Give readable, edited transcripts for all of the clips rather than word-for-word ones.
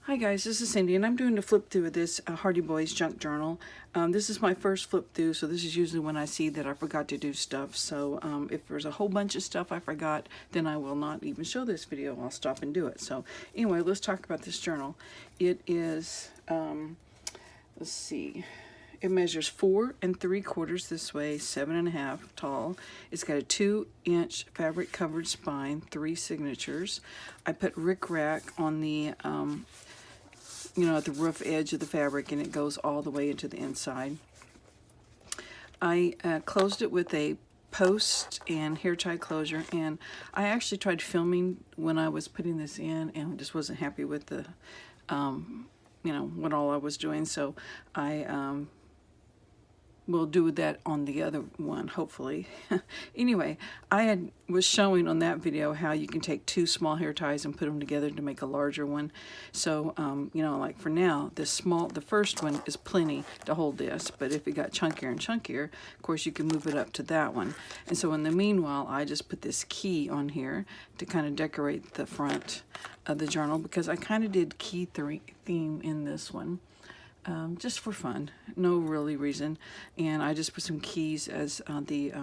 Hi guys, this is Cindy, and I'm doing a flip through of this Hardy Boys junk journal. This is my first flip through, so this is usually when I see that I forgot to do stuff. So if there's a whole bunch of stuff I forgot, then I will not even show this video. I'll stop and do it. So anyway, let's talk about this journal. It is, let's see, it measures 4 3/4 this way, 7.5 tall. It's got a 2-inch fabric covered spine, 3 signatures. I put rickrack on the at the rough edge of the fabric, and it goes all the way into the inside. I closed it with a post and hair tie closure, and I actually tried filming when I was putting this in and just wasn't happy with the what all I was doing, so I we'll do that on the other one, hopefully. Anyway, I was showing on that video how you can take 2 small hair ties and put them together to make a larger one. So, like for now, the first one is plenty to hold this, but if it got chunkier and chunkier, of course you can move it up to that one. And so in the meanwhile, I just put this key on here to kind of decorate the front of the journal, because I kind of did key theme in this one. Just for fun, no really reason, and I just put some keys as the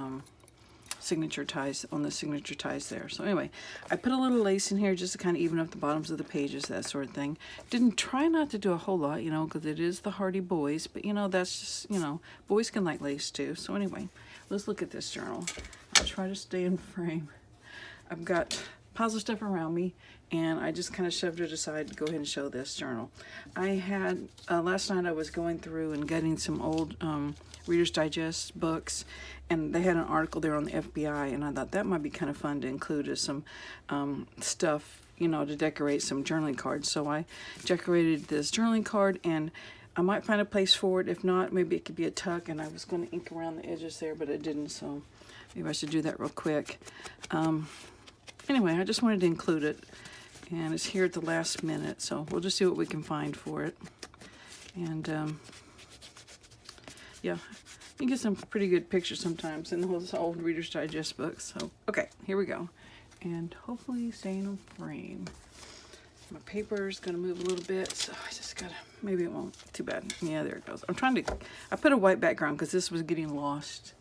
signature ties on the signature ties there. So anyway, I put a little lace in here just to kind of even up the bottoms of the pages, that sort of thing. Didn't try not to do a whole lot, because it is the Hardy Boys, but that's just, boys can like lace too. So anyway, let's look at this journal. I'll try to stay in frame. I've got piles of stuff around me, and I just kind of shoved it aside to go ahead and show this journal. I had, last night I was going through and getting some old Reader's Digest books, and they had an article there on the FBI, and I thought that might be kind of fun to include as some stuff, to decorate some journaling cards. So I decorated this journaling card, and I might find a place for it. If not, maybe it could be a tuck, and I was going to ink around the edges there, but I didn't, so maybe I should do that real quick. Anyway, I just wanted to include it, and it's here at the last minute, so we'll just see what we can find for it. And yeah, you get some pretty good pictures sometimes in those old Reader's Digest books. So okay, here we go, and hopefully staying in frame. My paper is going to move a little bit, so I just gotta, maybe it won't, too bad. Yeah, there it goes. I put a white background because this was getting lost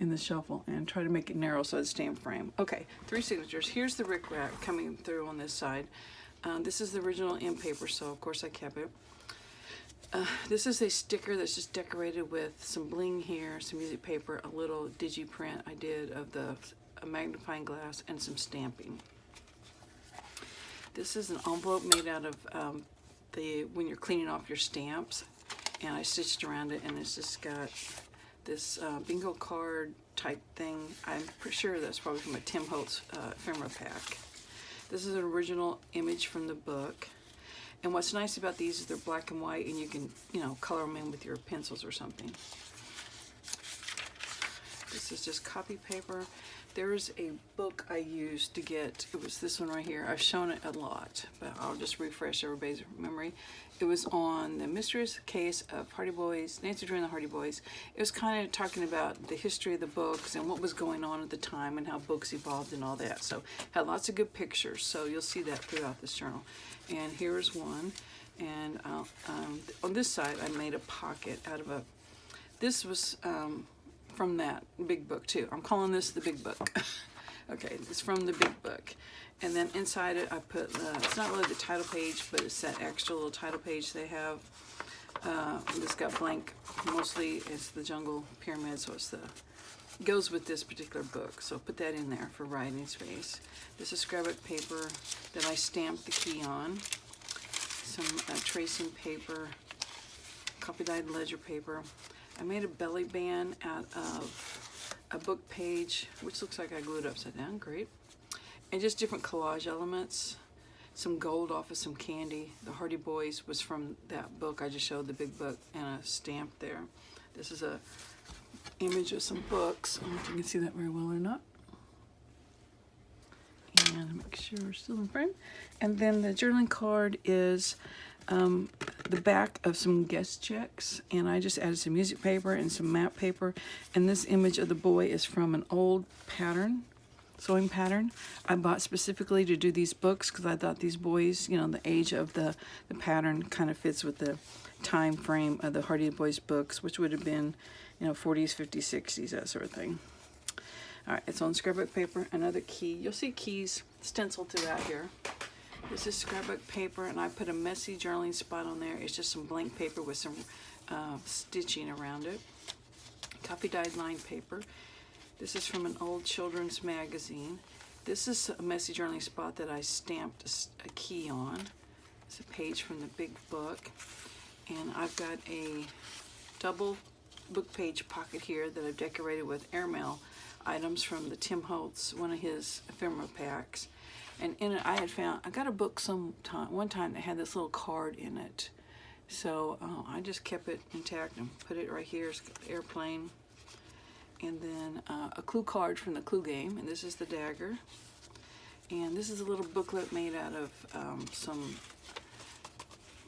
in the shuffle, and try to make it narrow so it'd stay in frame. Okay, 3 signatures. Here's the rickrack coming through on this side. This is the original in paper, so of course I kept it. This is a sticker that's just decorated with some bling here, some music paper, a little digi print I did of a magnifying glass, and some stamping. This is an envelope made out of when you're cleaning off your stamps, and I stitched around it, and it's just got this bingo card type thing. I'm pretty sure that's probably from a Tim Holtz ephemera pack. This is an original image from the book. And what's nice about these is they're black and white, and you can, color them in with your pencils or something. This is just copy paper. There's a book I used to get, it was this one right here. I've shown it a lot, but I'll just refresh everybody's memory. It was on the Mysterious Case of Hardy Boys, Nancy Drew and the Hardy Boys. It was kind of talking about the history of the books and what was going on at the time and how books evolved and all that. So had lots of good pictures, so you'll see that throughout this journal. And here's one, and on this side I made a pocket out of this was from that big book too. I'm calling this the big book. Okay, it's from the big book. And then inside it I put, it's not really the title page, but it's that extra little title page they have. It's got blank, mostly it's the Jungle Pyramid, so it goes with this particular book. So put that in there for writing space. This is scrapbook paper that I stamped the key on. Some tracing paper, copy dyed ledger paper. I made a belly band out of a book page, which looks like I glued it upside down, great. And just different collage elements. Some gold off of some candy. The Hardy Boys was from that book I just showed, the big book, and a stamp there. This is a image of some books. I don't know if you can see that very well or not. And make sure we're still in frame. And then the journaling card is the back of some guest checks, and I just added some music paper and some map paper. And this image of the boy is from an old pattern sewing pattern I bought specifically to do these books, because I thought these boys, you know, the age of the pattern kind of fits with the time frame of the Hardy Boys books, which would have been, you know, 40s, 50s, 60s, that sort of thing. All right, it's on scrapbook paper. Another key. You'll see keys stenciled throughout here. This is scrapbook paper, and I put a messy journaling spot on there. It's just some blank paper with some stitching around it. Copy dyed lined paper. This is from an old children's magazine. This is a messy journaling spot that I stamped a key on. It's a page from the big book. And I've got a double book page pocket here that I've decorated with airmail items from the Tim Holtz, one of his ephemera packs. And in it, I got a book one time that had this little card in it. So I just kept it intact and put it right here. It's got the airplane. And then a clue card from the Clue game. And this is the dagger. And this is a little booklet made out of some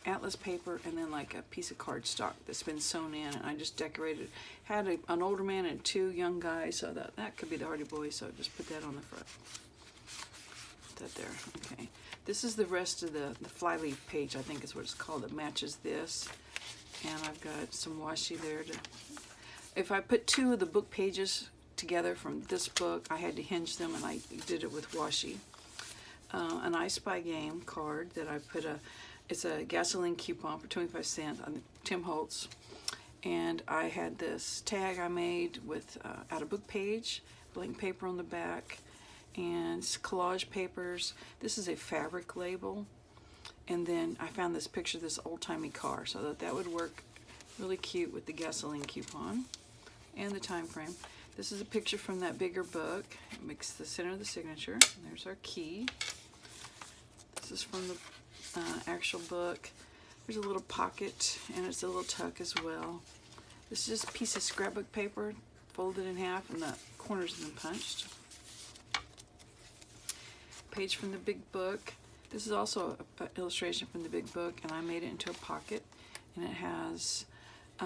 atlas paper and then like a piece of cardstock that's been sewn in, and I just decorated. Had an older man and two young guys, so that could be the Hardy Boys, so just put that on the front. Put that there. Okay. This is the rest of the flyleaf page, I think is what it's called, that matches this. And I've got some washi there. If I put two of the book pages together from this book, I had to hinge them, and I did it with washi. An I Spy Game card that I put it's a gasoline coupon for 25 cents on Tim Holtz. And I had this tag I made with out of book page, blank paper on the back, and collage papers. This is a fabric label. And then I found this picture of this old-timey car, so that would work really cute with the gasoline coupon and the time frame. This is a picture from that bigger book. It makes the center of the signature. There's our key. This is from the actual book. There's a little pocket, and it's a little tuck as well. This is just a piece of scrapbook paper folded in half, and the corners have been punched. Page from the big book. This is also an illustration from the big book, and I made it into a pocket. And it has,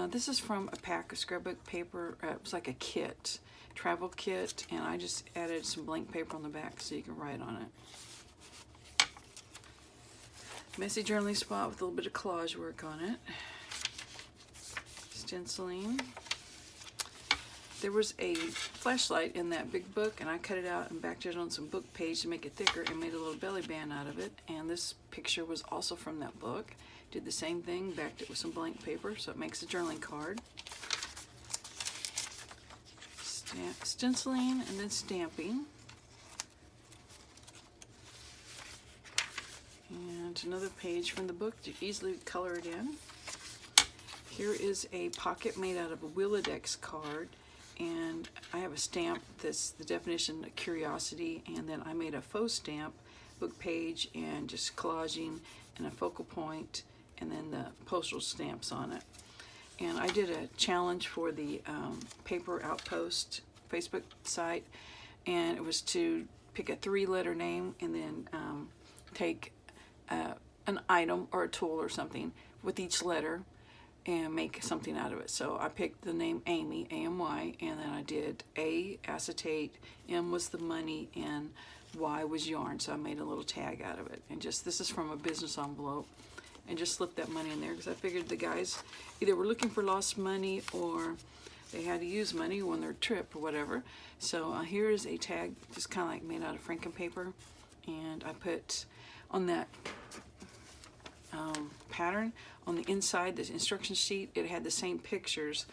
this is from a pack of scrapbook paper. It was like a kit, travel kit, and I just added some blank paper on the back so you can write on it. Messy journaling spot with a little bit of collage work on it. Stenciling. There was a flashlight in that big book, and I cut it out and backed it on some book page to make it thicker and made a little belly band out of it. And this picture was also from that book. Did the same thing, backed it with some blank paper so it makes a journaling card. Stenciling and then stamping. And another page from the book to easily color it in. Here is a pocket made out of a Wheeladex card, and I have a stamp that's the definition of curiosity, and then I made a faux stamp book page and just collaging and a focal point, and then the postal stamps on it. And I did a challenge for the Paper Outpost Facebook site, and it was to pick a 3-letter name and then take an item or a tool or something with each letter and make something out of it. So I picked the name Amy, A-M-Y, and then I did A, acetate, M was the money, and Y was yarn. So I made a little tag out of it. And just, this is from a business envelope, and just slipped that money in there because I figured the guys either were looking for lost money or they had to use money on their trip or whatever. So here is a tag just kind of like made out of Franken paper, and I put on that pattern on the inside, the instruction sheet, it had the same pictures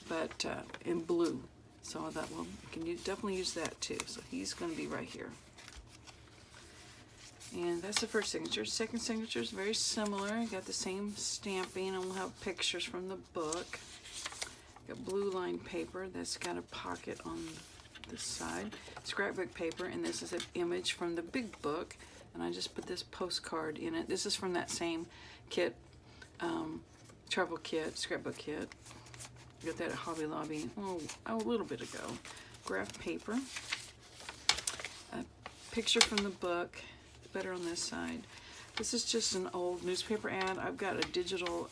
but in blue. So I thought, well, you can definitely use that too. So he's going to be right here. And that's the first signature. Second signature is very similar. Got the same stamping, and we'll have pictures from the book. Got blue lined paper that's got a pocket on this side. Scrapbook paper, and this is an image from the big book. And I just put this postcard in it. This is from that same kit, travel kit, scrapbook kit. Got that at Hobby Lobby a little bit ago. Graph paper. A picture from the book. Better on this side. This is just an old newspaper ad. I've got a digital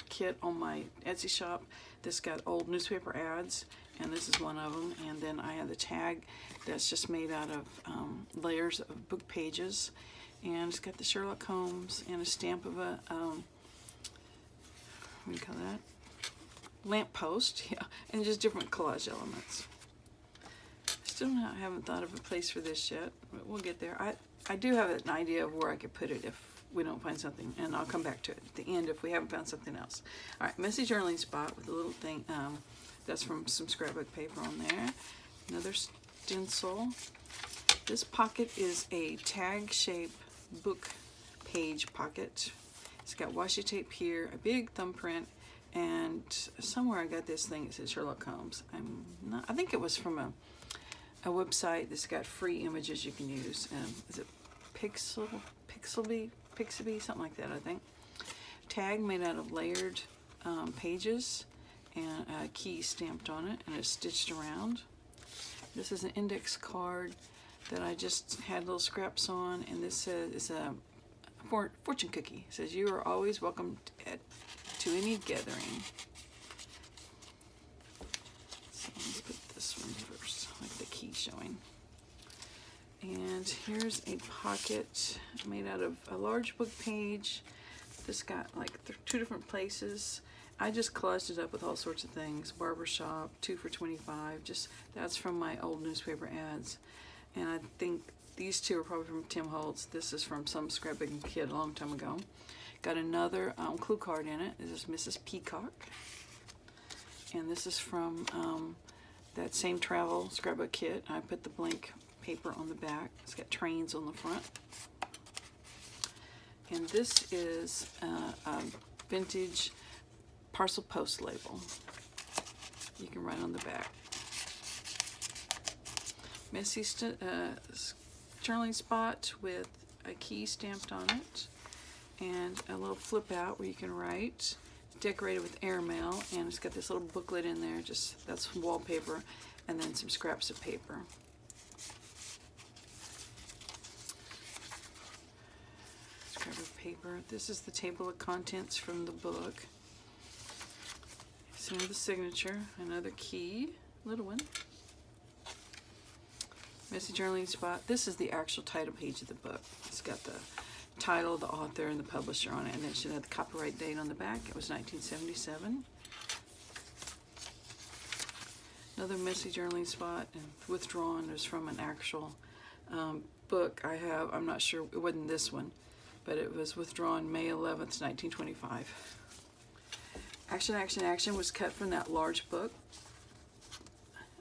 kit on my Etsy shop that's got old newspaper ads, and this is one of them. And then I have the tag that's just made out of layers of book pages, and it's got the Sherlock Holmes and a stamp of a what do you call that? Lamppost, yeah, and just different collage elements. I haven't thought of a place for this yet, but we'll get there. I do have an idea of where I could put it if we don't find something, and I'll come back to it at the end if we haven't found something else. All right, messy journaling spot with a little thing that's from some scrapbook paper on there. Another stencil. This pocket is a tag shape book page pocket. It's got washi tape here, a big thumbprint, and somewhere I got this thing. It says Sherlock Holmes. I think it was from a website that's got free images you can use. Is it Pixabay, something like that, I think. Tag made out of layered pages and a key stamped on it, and it's stitched around. This is an index card that I just had little scraps on, and this says it's a fortune cookie. It says, "You are always welcome to any gathering." So let's put this one first, like the key showing. And here's a pocket made out of a large book page. This got like 2 different places. I just collaged it up with all sorts of things. Barbershop, 2 for $25. Just that's from my old newspaper ads. And I think these 2 are probably from Tim Holtz. This is from some scrapbooking kid a long time ago. Got another clue card in it. This is Mrs. Peacock. And this is from that same travel scrapbook kit. I put the blank paper on the back. It's got trains on the front. And this is a vintage parcel post label. You can write on the back. Messy journaling spot with a key stamped on it, and a little flip out where you can write. It's decorated with airmail, and it's got this little booklet in there. Just that's wallpaper, and then some scraps of paper. Scrap of paper. This is the table of contents from the book. So the signature, another key, little one. Messy journaling spot. This is the actual title page of the book. It's got the title, the author, and the publisher on it, and then it should have the copyright date on the back. It was 1977. Another messy journaling spot, and withdrawn is from an actual book I have. I'm not sure, it wasn't this one, but it was withdrawn May 11th, 1925. Action, Action, Action was cut from that large book.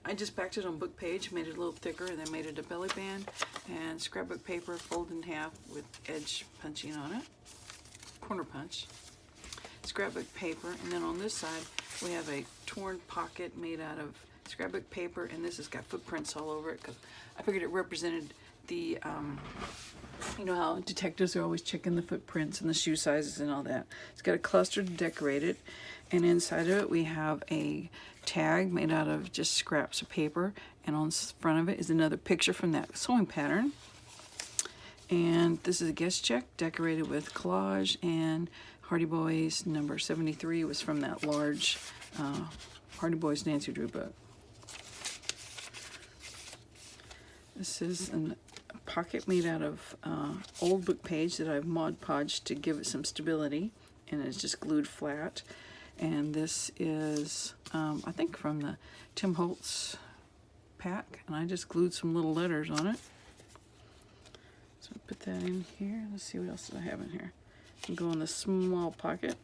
I just backed it on book page, made it a little thicker, and then made it a belly band, and scrapbook paper folded in half with edge punching on it, corner punch. Scrapbook paper, and then on this side we have a torn pocket made out of scrapbook paper, and this has got footprints all over it because I figured it represented the, you know how detectives are always checking the footprints and the shoe sizes and all that. It's got a cluster to decorate it, and inside of it we have a tag made out of just scraps of paper, and on front of it is another picture from that sewing pattern. And this is a guest check decorated with collage, and Hardy Boys number 73 was from that large Hardy Boys Nancy Drew book. This is a pocket made out of old book page that I've Mod Podged to give it some stability, and it's just glued flat. And this is, I think, from the Tim Holtz pack, and I just glued some little letters on it. So I'll put that in here. Let's see what else do I have in here. I'll go in the small pocket.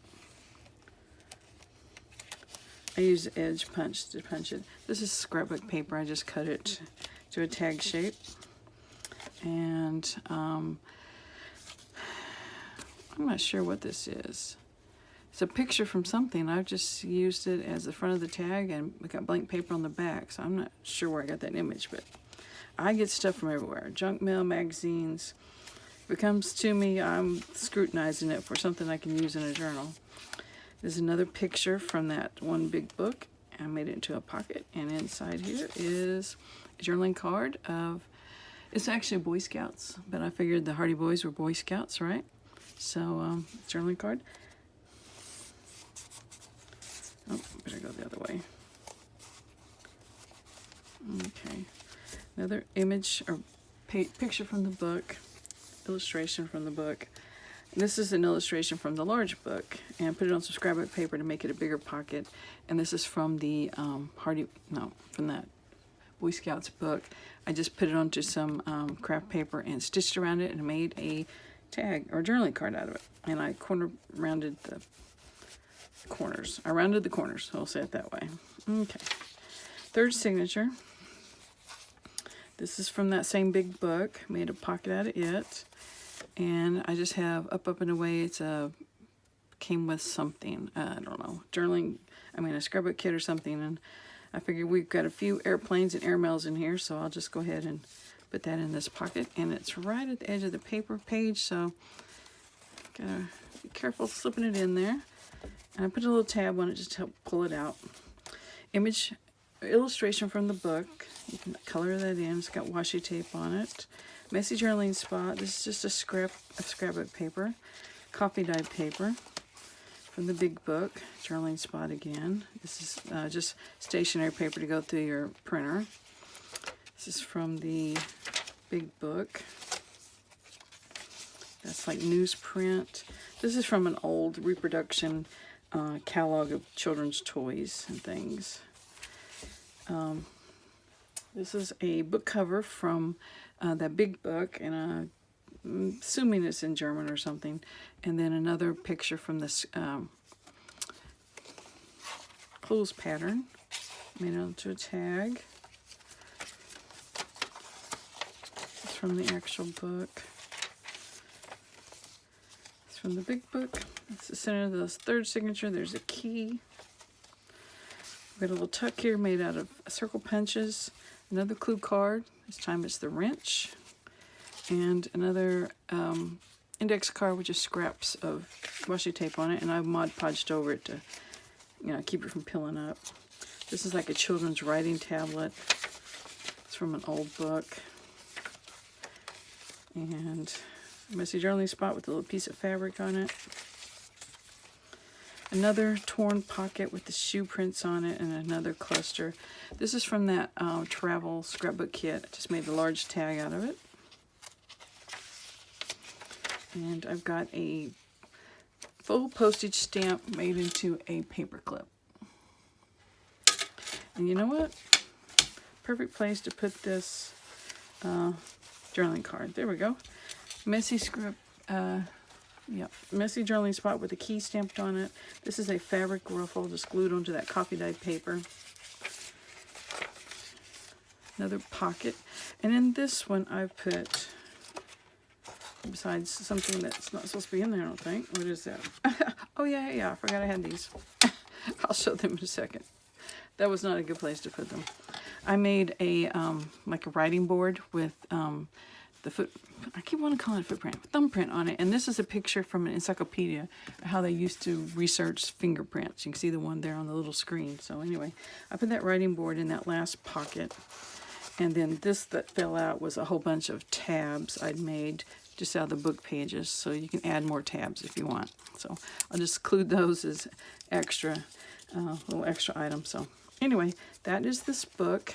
I use the edge punch to punch it. This is scrapbook paper. I just cut it to a tag shape. And I'm not sure what this is. It's a picture from something. I've just used it as the front of the tag, and we got blank paper on the back, so I'm not sure where I got that image, but I get stuff from everywhere. Junk mail, magazines. If it comes to me, I'm scrutinizing it for something I can use in a journal. There's another picture from that one big book. I made it into a pocket, and inside here is a journaling card of, it's actually Boy Scouts, but I figured the Hardy Boys were Boy Scouts, right? So, journaling card. Oh, better go the other way. Okay, another image or picture from the book, illustration from the book. This is an illustration from the large book, and I put it on some scrapbook paper to make it a bigger pocket. And this is from the from that Boy Scouts book. I just put it onto some craft paper and stitched around it and made a tag or journaling card out of it. And I rounded the corners. I rounded the corners, I'll say it that way. Okay. Third signature. This is from that same big book. Made a pocket out of it. And I just have Up and Away. It's came with something. I don't know. Journaling, a scrapbook kit or something. And I figured we've got a few airplanes and airmails in here, so I'll just go ahead and put that in this pocket. And it's right at the edge of the paper page, so gotta be careful slipping it in there. And I put a little tab on it just to help pull it out. Illustration from the book. You can color that in. It's got washi tape on it. Messy journaling spot. This is just a scrapbook paper. Coffee dyed paper from the big book. Journaling spot again. This is just stationery paper to go through your printer. This is from the big book. That's like newsprint. This is from an old reproduction catalog of children's toys and things. This is a book cover from that big book, and I'm assuming it's in German or something. And then another picture from this clothes pattern made onto a tag. It's from the actual book. It's from the big book. It's the center of the third signature. There's a key. We've got a little tuck here made out of circle punches. Another clue card. This time it's the wrench. And another index card with just scraps of washi tape on it. And I've Mod Podged over it to, keep it from peeling up. This is like a children's writing tablet. It's from an old book. And a messy journaling spot with a little piece of fabric on it. Another torn pocket with the shoe prints on it, and another cluster. This is from that travel scrapbook kit. I just made a large tag out of it. And I've got a full postage stamp made into a paper clip. And you know what? Perfect place to put this journaling card. There we go. Messy messy journaling spot with a key stamped on it. This is a fabric ruffle just glued onto that coffee dyed paper. Another pocket. And in this one I've put, besides something that's not supposed to be in there, I don't think. What is that? Oh yeah, I forgot I had these. I'll show them in a second. That was not a good place to put them. I made a like a writing board with I keep wanting to call it a footprint, thumbprint on it. And this is a picture from an encyclopedia of how they used to research fingerprints. You can see the one there on the little screen. So anyway, I put that writing board in that last pocket. And then this that fell out was a whole bunch of tabs I'd made just out of the book pages. So you can add more tabs if you want. So I'll just include those as extra, little extra items. So anyway, that is this book.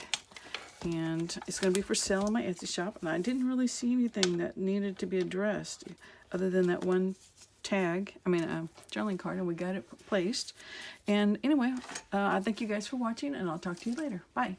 And it's going to be for sale on my Etsy shop. And I didn't really see anything that needed to be addressed other than that one tag, journaling card, and we got it placed. And anyway, I thank you guys for watching, and I'll talk to you later. Bye.